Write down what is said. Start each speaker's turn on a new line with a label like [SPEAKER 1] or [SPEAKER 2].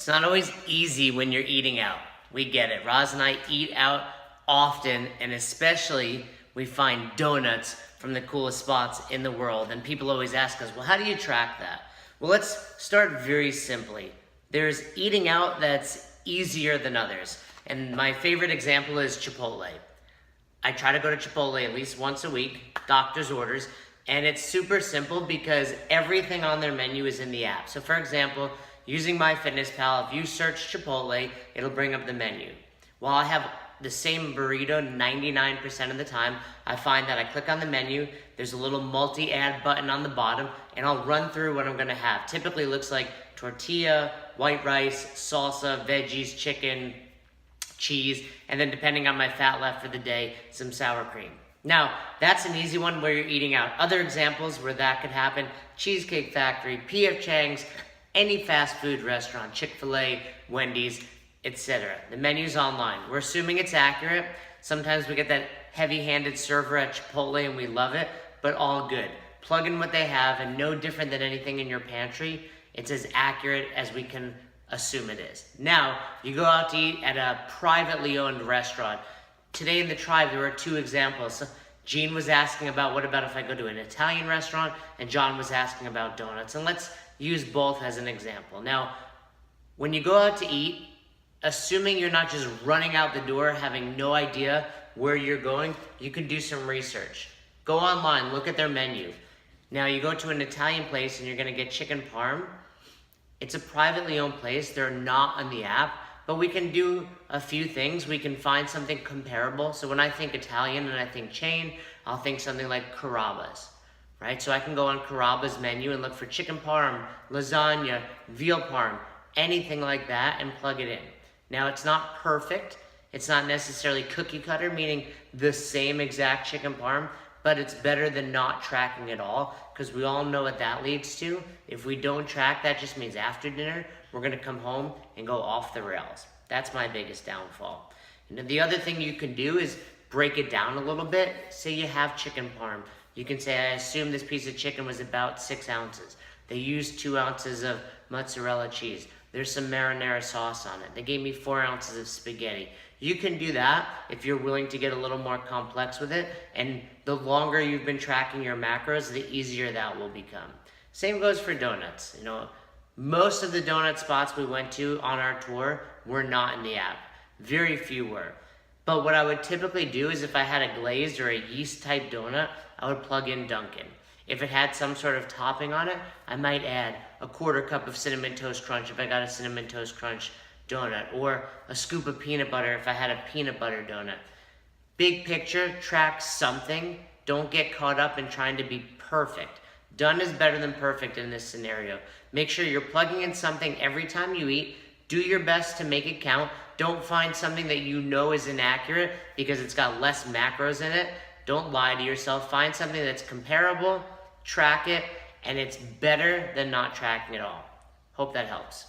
[SPEAKER 1] It's not always easy when you're eating out. We get it. Roz and I eat out often, and especially we find donuts from the coolest spots in the world. And people always ask us, well, how do you track that? Well, let's start very simply. There's eating out that's easier than others. And my favorite example is Chipotle. I try to go to Chipotle at least once a week, doctor's orders, and it's super simple because everything on their menu is in the app. So for example, using MyFitnessPal, if you search Chipotle, it'll bring up the menu. While I have the same burrito 99% of the time, I find that I click on the menu, there's a little multi-add button on the bottom, and I'll run through what I'm gonna have. Typically it looks like tortilla, white rice, salsa, veggies, chicken, cheese, and then depending on my fat left for the day, some sour cream. Now, that's an easy one where you're eating out. Other examples where that could happen, Cheesecake Factory, P.F. Chang's, any fast food restaurant, Chick-fil-A, Wendy's, etc. The menu's online. We're assuming it's accurate. Sometimes we get that heavy-handed server at Chipotle and we love it, but all good. Plug in what they have, and no different than anything in your pantry. It's as accurate as we can assume it is. Now, you go out to eat at a privately owned restaurant. Today in the tribe, there were two examples. So Jean was asking about, what about if I go to an Italian restaurant? And John was asking about donuts. And let's use both as an example. Now, when you go out to eat, assuming you're not just running out the door, having no idea where you're going, you can do some research. Go online, look at their menu. Now, you go to an Italian place and you're gonna get chicken parm. It's a privately owned place. They're not on the app, but we can do a few things. We can find something comparable. So when I think Italian and I think chain, I'll think something like Carrabba's, right? So I can go on Carrabba's menu and look for chicken parm, lasagna, veal parm, anything like that, and plug it in. Now, it's not perfect. It's not necessarily cookie cutter, meaning the same exact chicken parm, but it's better than not tracking at all, because we all know what that leads to. If we don't track, that just means after dinner, we're gonna come home and go off the rails. That's my biggest downfall. And then the other thing you can do is break it down a little bit. Say you have chicken parm. You can say, I assume this piece of chicken was about 6 ounces. They used 2 ounces of mozzarella cheese. There's some marinara sauce on it. They gave me 4 ounces of spaghetti. You can do that if you're willing to get a little more complex with it, and the longer you've been tracking your macros, the easier that will become. Same goes for donuts. You know, most of the donut spots we went to on our tour were not in the app. Very few were. But what I would typically do is if I had a glazed or a yeast type donut, I would plug in Dunkin'. If it had some sort of topping on it, I might add a 1/4 cup of Cinnamon Toast Crunch if I got a Cinnamon Toast Crunch donut, or a scoop of peanut butter if I had a peanut butter donut. Big picture, track something. Don't get caught up in trying to be perfect. Done is better than perfect in this scenario. Make sure you're plugging in something every time you eat. Do your best to make it count. Don't find something that you know is inaccurate because it's got less macros in it. Don't lie to yourself. Find something that's comparable, track it, and it's better than not tracking at all. Hope that helps.